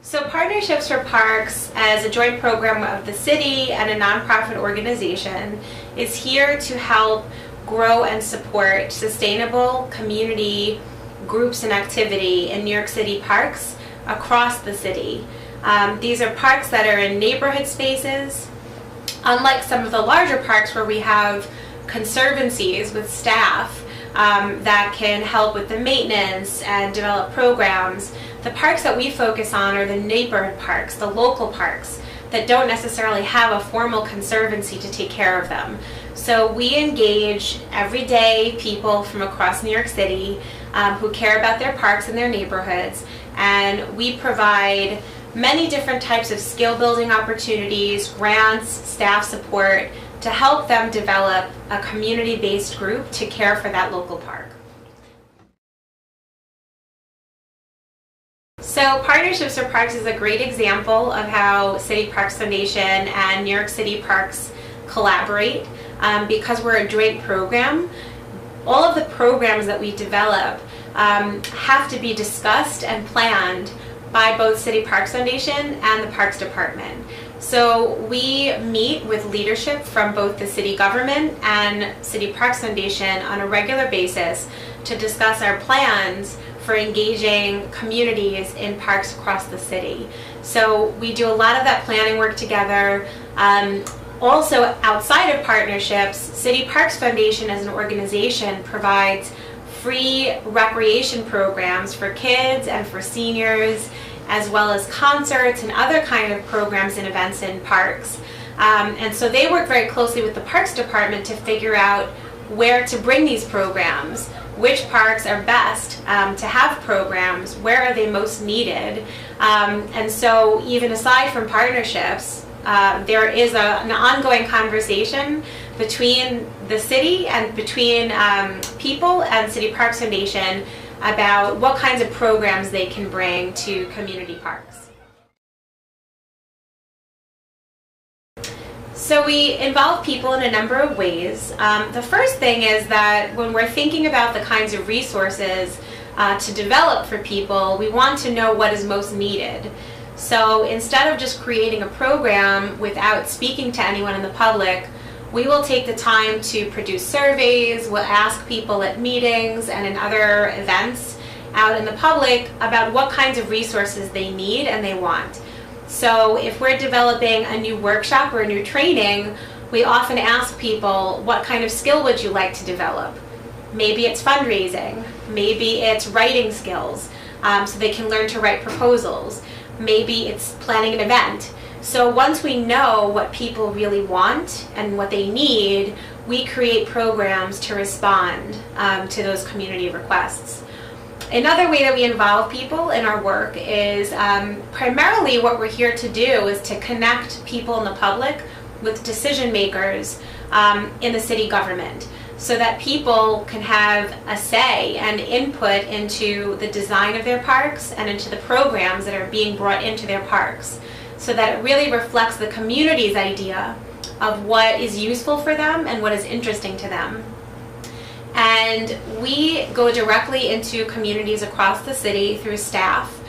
So Partnerships for Parks, as a joint program of the city and a nonprofit organization, is here to help grow and support sustainable community groups and activity in New York City parks across the city. These are parks that are in neighborhood spaces. Unlike some of the larger parks where we have conservancies with staff that can help with the maintenance and develop programs, the parks that we focus on are the neighborhood parks, the local parks that don't necessarily have a formal conservancy to take care of them. So we engage everyday people from across New York City who care about their parks and their neighborhoods, and we provide many different types of skill building opportunities, grants, staff support to help them develop a community-based group to care for that local park. So Partnerships for Parks is a great example of how City Parks Foundation and New York City Parks collaborate. Because we're a joint program, all of the programs that we develop have to be discussed and planned by both City Parks Foundation and the Parks Department. So we meet with leadership from both the city government and City Parks Foundation on a regular basis to discuss our plans for engaging communities in parks across the city. So we do a lot of that planning work together. Also, outside of partnerships, City Parks Foundation as an organization provides free recreation programs for kids and for seniors, as well as concerts and other kind of programs and events in parks. And so they work very closely with the Parks Department to figure out where to bring these programs, which parks are best to have programs, where are they most needed. And so even aside from partnerships, there is an ongoing conversation between the city and between people and City Parks Foundation about what kinds of programs they can bring to community parks. So we involve people in a number of ways. The first thing is that when we're thinking about the kinds of resources to develop for people, we want to know what is most needed. So instead of just creating a program without speaking to anyone in the public, we will take the time to produce surveys, we'll ask people at meetings and in other events out in the public about what kinds of resources they need and they want. So if we're developing a new workshop or a new training, we often ask people, what kind of skill would you like to develop? Maybe it's fundraising, maybe it's writing skills, so they can learn to write proposals. Maybe it's planning an event. So once we know what people really want and what they need, we create programs to respond to those community requests. Another way that we involve people in our work is primarily what we're here to do is to connect people in the public with decision makers in the city government, so that people can have a say and input into the design of their parks and into the programs that are being brought into their parks, so that it really reflects the community's idea of what is useful for them and what is interesting to them. And we go directly into communities across the city through staff.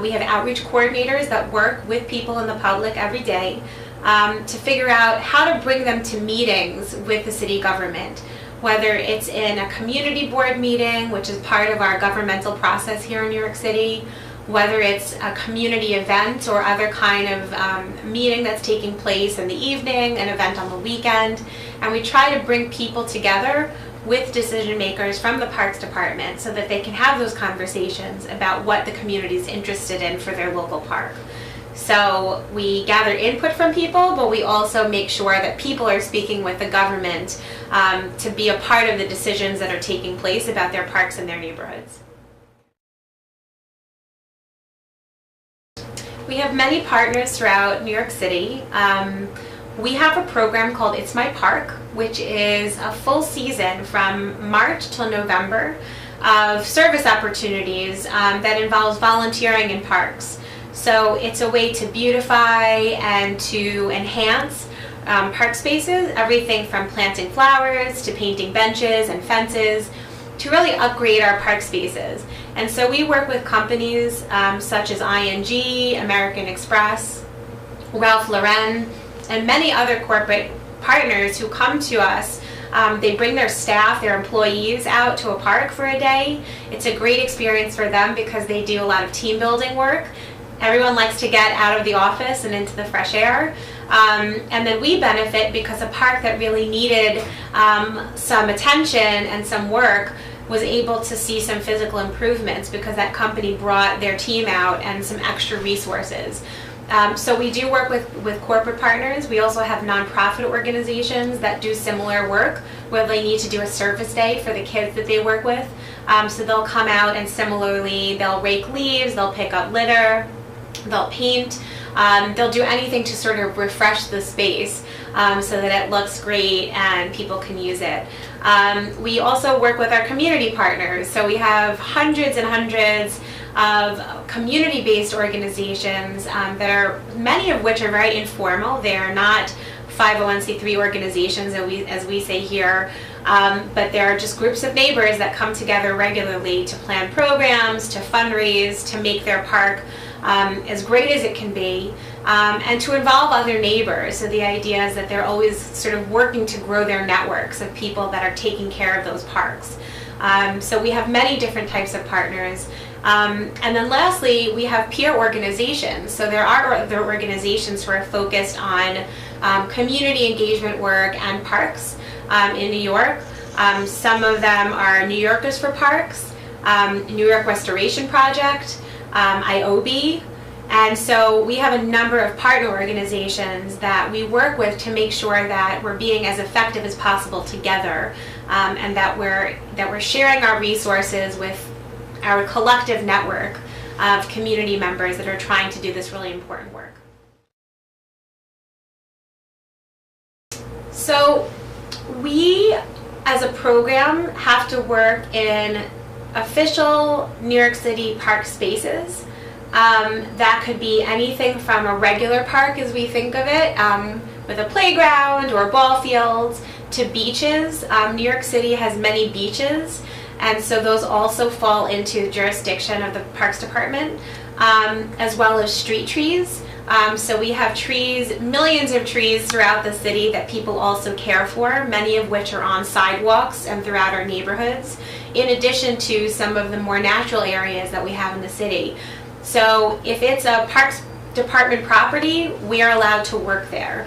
We have outreach coordinators that work with people in the public every day to figure out how to bring them to meetings with the city government, whether it's in a community board meeting, which is part of our governmental process here in New York City, whether it's a community event or other kind of meeting that's taking place in the evening, an event on the weekend. And we try to bring people together with decision makers from the Parks Department so that they can have those conversations about what the community is interested in for their local park. So we gather input from people, but we also make sure that people are speaking with the government to be a part of the decisions that are taking place about their parks and their neighborhoods. We have many partners throughout New York City. We have a program called It's My Park, which is a full season from March till November of service opportunities that involves volunteering in parks. So it's a way to beautify and to enhance park spaces, everything from planting flowers to painting benches and fences, to really upgrade our park spaces. And so we work with companies such as ING, American Express, Ralph Lauren, and many other corporate partners who come to us. They bring their staff, their employees out to a park for a day. It's a great experience for them because they do a lot of team building work. Everyone likes to get out of the office and into the fresh air. And then we benefit because a park that really needed some attention and some work was able to see some physical improvements because that company brought their team out and some extra resources. So we do work with corporate partners. We also have nonprofit organizations that do similar work where they need to do a service day for the kids that they work with. So they'll come out and similarly they'll rake leaves, they'll pick up litter, they'll paint, they'll do anything to sort of refresh the space so that it looks great and people can use it. We also work with our community partners. So we have hundreds and hundreds of community-based organizations that are, many of which are very informal. They are not 501c3 organizations as we say here, but they're just groups of neighbors that come together regularly to plan programs, to fundraise, to make their park as great as it can be, and to involve other neighbors. So the idea is that they're always sort of working to grow their networks of people that are taking care of those parks. So we have many different types of partners. And then lastly, we have peer organizations. So there are other organizations who are focused on community engagement work and parks in New York. Some of them are New Yorkers for Parks, New York Restoration Project, IOB. And so we have a number of partner organizations that we work with to make sure that we're being as effective as possible together, and that we're sharing our resources with our collective network of community members that are trying to do this really important work. So we, as a program, have to work in official New York City park spaces. That could be anything from a regular park as we think of it, with a playground or ball fields, to beaches. New York City has many beaches, and so those also fall into the jurisdiction of the Parks Department, as well as street trees. So we have trees, millions of trees throughout the city that people also care for, many of which are on sidewalks and throughout our neighborhoods, in addition to some of the more natural areas that we have in the city. So if it's a Parks Department property, we are allowed to work there.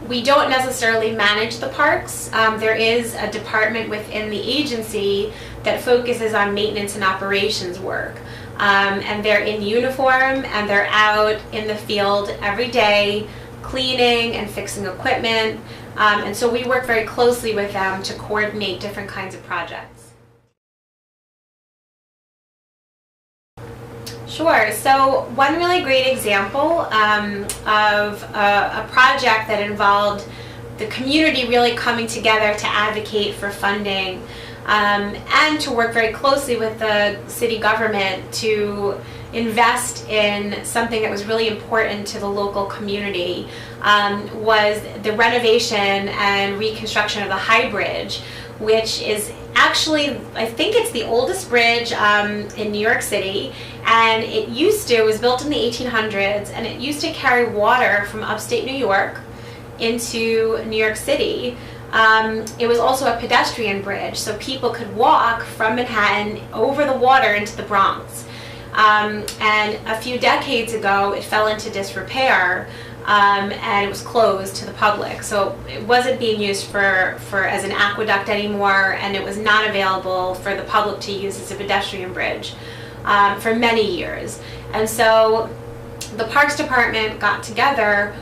We don't necessarily manage the parks. There is a department within the agency that focuses on maintenance and operations work. And they're in uniform and they're out in the field every day cleaning and fixing equipment. And so we work very closely with them to coordinate different kinds of projects. Sure. So one really great example of a project that involved the community really coming together to advocate for funding and to work very closely with the city government to invest in something that was really important to the local community was the renovation and reconstruction of the High Bridge, which is actually, I think it's the oldest bridge in New York City, and it was built in the 1800s, and it used to carry water from upstate New York into New York City. It was also a pedestrian bridge, so people could walk from Manhattan over the water into the Bronx. And a few decades ago, it fell into disrepair, and it was closed to the public. So it wasn't being used as an aqueduct anymore, and it was not available for the public to use as a pedestrian bridge for many years. And so the Parks Department got together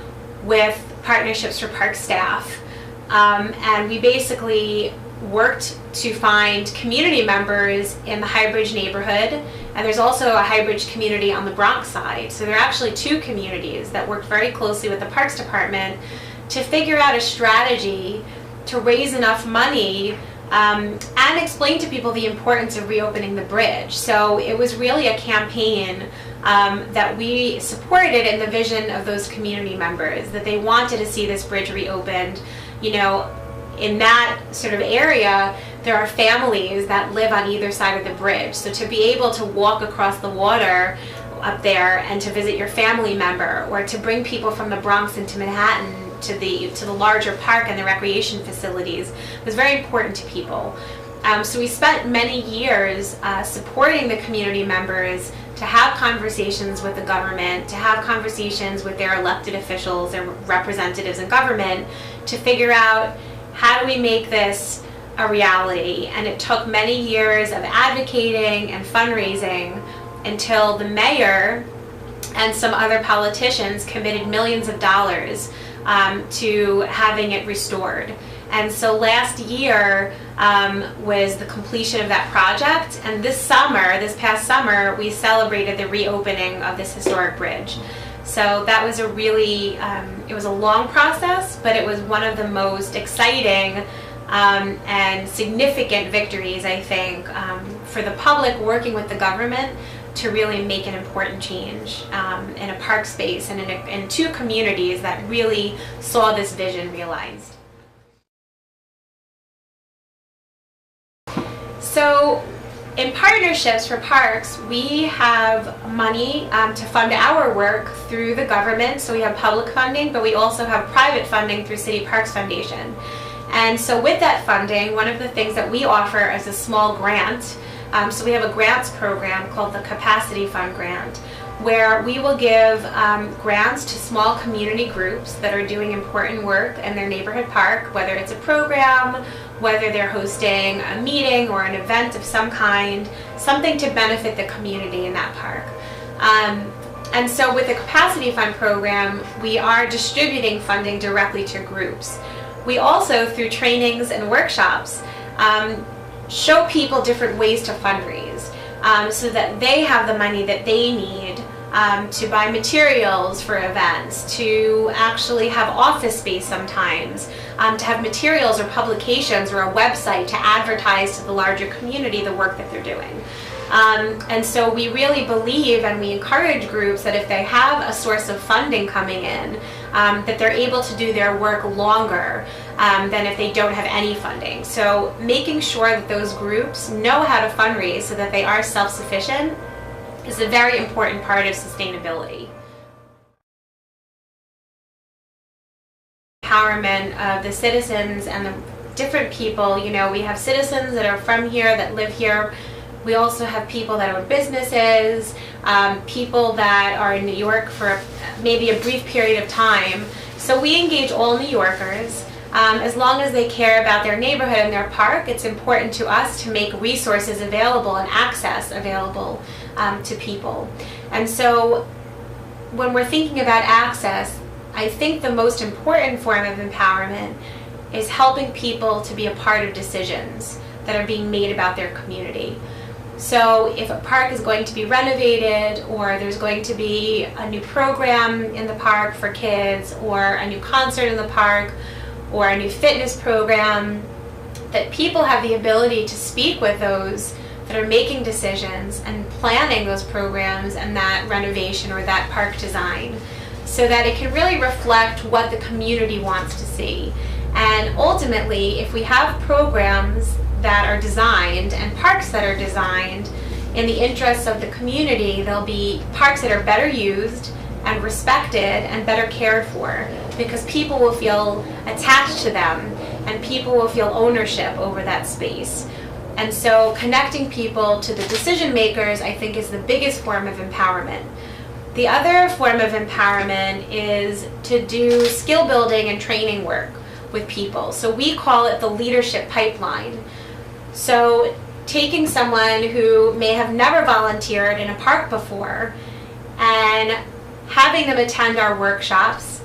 with Partnerships for Park Staff, and we basically worked to find community members in the High Bridge neighborhood, and there's also a High Bridge community on the Bronx side. So there are actually two communities that worked very closely with the Parks Department to figure out a strategy to raise enough money and explain to people the importance of reopening the bridge. So it was really a campaign that we supported in the vision of those community members, that they wanted to see this bridge reopened. You know, in that sort of area, there are families that live on either side of the bridge. So to be able to walk across the water up there and to visit your family member, or to bring people from the Bronx into Manhattan to the larger park and the recreation facilities, was very important to people. So we spent many years supporting the community members to have conversations with the government, to have conversations with their elected officials and representatives in government, to figure out how do we make this a reality. And it took many years of advocating and fundraising until the mayor and some other politicians committed millions of dollars to having it restored. And so last year was the completion of that project, and this past summer, we celebrated the reopening of this historic bridge. So that was a really, it was a long process, but it was one of the most exciting and significant victories, I think, for the public working with the government to really make an important change in a park space and in two communities that really saw this vision realized. So in partnerships for parks, we have money to fund our work through the government. So we have public funding, but we also have private funding through City Parks Foundation. And so with that funding, one of the things that we offer is a small grant. So we have a grants program called the Capacity Fund Grant, where we will give grants to small community groups that are doing important work in their neighborhood park, whether it's a program, whether they're hosting a meeting or an event of some kind, something to benefit the community in that park. And so with the Capacity Fund program, we are distributing funding directly to groups. We also, through trainings and workshops, show people different ways to fundraise so that they have the money that they need to buy materials for events, to actually have office space sometimes, to have materials or publications or a website to advertise to the larger community the work that they're doing. And so we really believe and we encourage groups that if they have a source of funding coming in, that they're able to do their work longer than if they don't have any funding. So making sure that those groups know how to fundraise so that they are self-sufficient is a very important part of sustainability. Empowerment of the citizens and the different people. You know, we have citizens that are from here, that live here. We also have people that own businesses, people that are in New York for maybe a brief period of time. So we engage all New Yorkers. As long as they care about their neighborhood and their park, it's important to us to make resources available and access available to people. And so when we're thinking about access, I think the most important form of empowerment is helping people to be a part of decisions that are being made about their community. So if a park is going to be renovated, or there's going to be a new program in the park for kids, or a new concert in the park, or a new fitness program, that people have the ability to speak with those that are making decisions and planning those programs and that renovation or that park design, so that it can really reflect what the community wants to see. And ultimately, if we have programs that are designed and parks that are designed in the interests of the community, there'll be parks that are better used and respected and better cared for, because people will feel attached to them and people will feel ownership over that space. And so connecting people to the decision makers, I think, is the biggest form of empowerment. The other form of empowerment is to do skill building and training work with people. So we call it the leadership pipeline. So taking someone who may have never volunteered in a park before and having them attend our workshops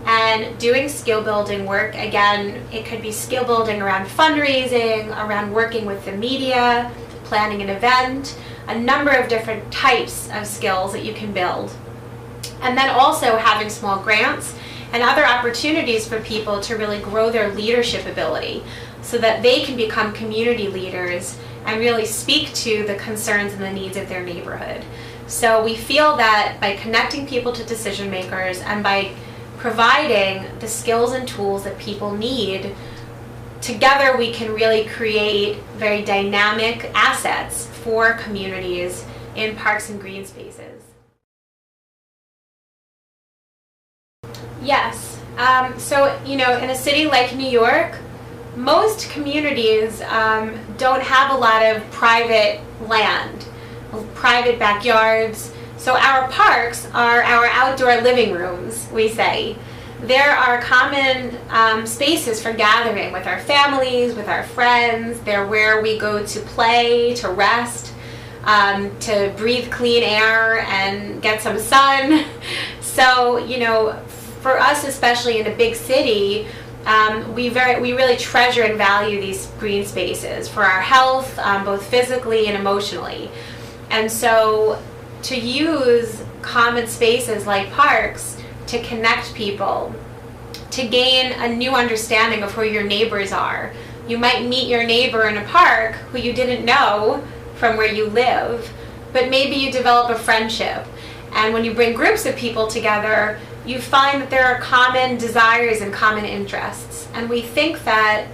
and doing skill building work. Again, it could be skill building around fundraising, around working with the media, planning an event, a number of different types of skills that you can build. And then also having small grants and other opportunities for people to really grow their leadership ability so that they can become community leaders and really speak to the concerns and the needs of their neighborhood. So we feel that by connecting people to decision makers and by providing the skills and tools that people need, together we can really create very dynamic assets for communities in parks and green spaces. Yes. So, in a city like New York, most communities don't have a lot of private land, private backyards. So our parks are our outdoor living rooms, we say. There are common spaces for gathering with our families, with our friends. They're where we go to play, to rest, to breathe clean air and get some sun. So, for us, especially in a big city, we really treasure and value these green spaces for our health, both physically and emotionally. And so to use common spaces like parks to connect people, to gain a new understanding of who your neighbors are. You might meet your neighbor in a park who you didn't know from where you live, but maybe you develop a friendship. And when you bring groups of people together, you find that there are common desires and common interests. And we think that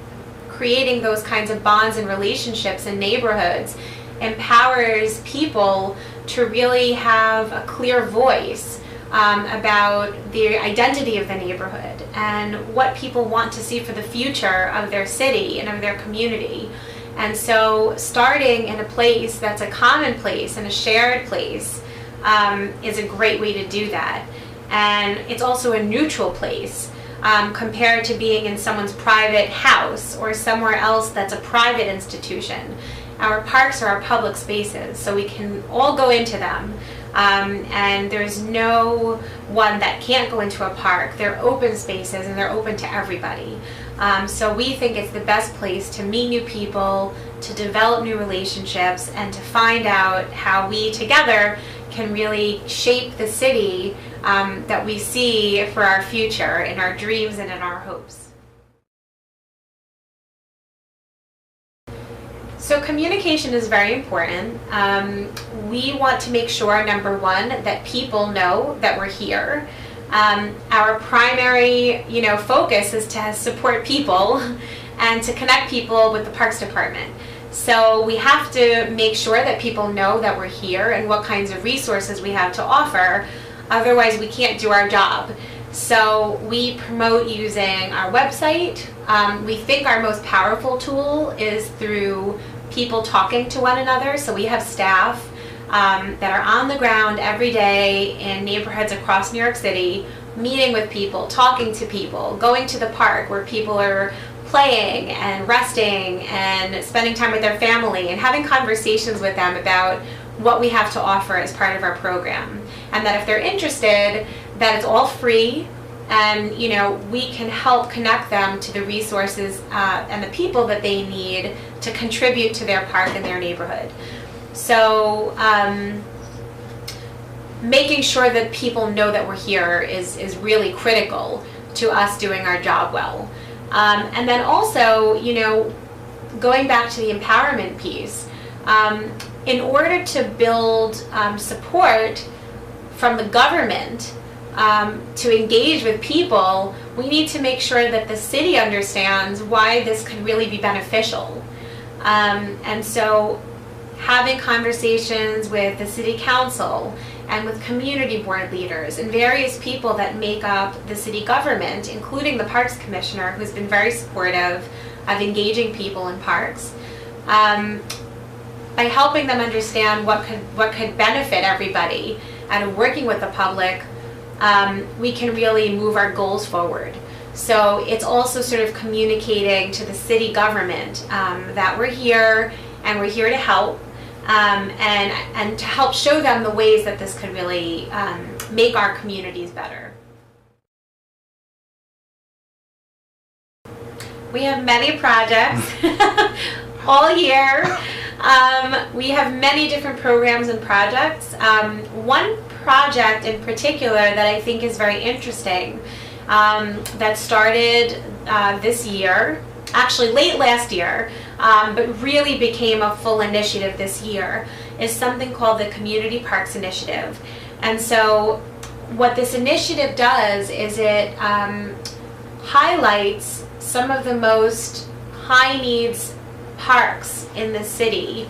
creating those kinds of bonds and relationships in neighborhoods empowers people to really have a clear voice about the identity of the neighborhood and what people want to see for the future of their city and of their community. And so starting in a place that's a common place and a shared place is a great way to do that. And it's also a neutral place compared to being in someone's private house or somewhere else that's a private institution. Our parks are our public spaces, so we can all go into them. And there's no one that can't go into a park. They're open spaces and they're open to everybody. So we think it's the best place to meet new people, to develop new relationships, and to find out how we together can really shape the city that we see for our future, in our dreams and in our hopes. So communication is very important. We want to make sure, number one, that people know that we're here. Our primary, focus is to support people and to connect people with the Parks Department. So we have to make sure that people know that we're here and what kinds of resources we have to offer. Otherwise, we can't do our job. So we promote using our website. We think our most powerful tool is through people talking to one another. So we have staff that are on the ground every day in neighborhoods across New York City, meeting with people, talking to people, going to the park where people are playing and resting and spending time with their family and having conversations with them about what we have to offer as part of our program. And that if they're interested, that it's all free, and we can help connect them to the resources and the people that they need to contribute to their park and their neighborhood. So making sure that people know that we're here is really critical to us doing our job well. And then also, going back to the empowerment piece, in order to build support from the government to engage with people, we need to make sure that the city understands why this could really be beneficial. And so having conversations with the city council and with community board leaders and various people that make up the city government, including the Parks Commissioner, who's been very supportive of engaging people in parks, by helping them understand what could benefit everybody and working with the public, we can really move our goals forward. So it's also sort of communicating to the city government that we're here and we're here to help, and to help show them the ways that this could really make our communities better. We have many projects all year. We have many different programs and projects. One project in particular that I think is very interesting, that started this year, actually late last year, but really became a full initiative this year, is something called the Community Parks Initiative. And so what this initiative does is it highlights some of the most high needs parks in the city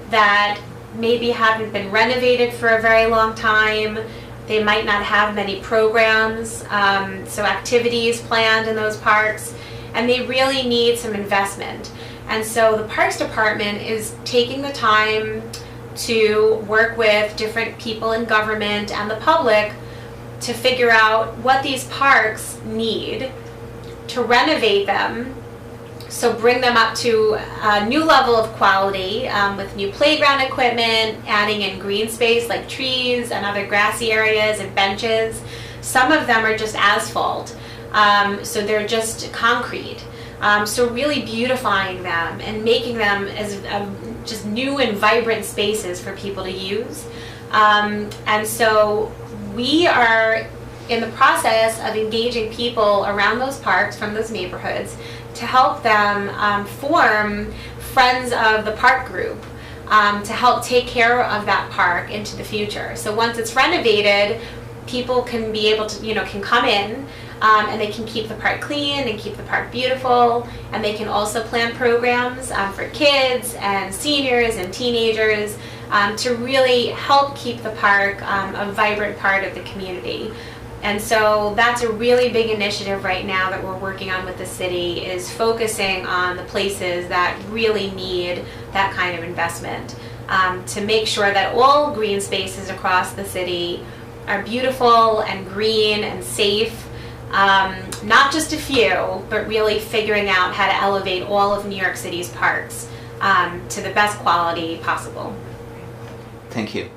that maybe haven't been renovated for a very long time. They might not have many programs, so activities planned in those parks, and they really need some investment. And so the Parks Department is taking the time to work with different people in government and the public to figure out what these parks need, to renovate them, so bring them up to a new level of quality with new playground equipment, adding in green space like trees and other grassy areas and benches. Some of them are just asphalt, so they're just concrete. So really beautifying them and making them as just new and vibrant spaces for people to use. And so we are in the process of engaging people around those parks from those neighborhoods to help them form Friends of the Park group to help take care of that park into the future. So once it's renovated, people can be able to, can come in and they can keep the park clean and keep the park beautiful, and they can also plan programs for kids and seniors and teenagers to really help keep the park a vibrant part of the community. And so that's a really big initiative right now that we're working on with the city, is focusing on the places that really need that kind of investment to make sure that all green spaces across the city are beautiful and green and safe. Not just a few, but really figuring out how to elevate all of New York City's parks to the best quality possible. Thank you.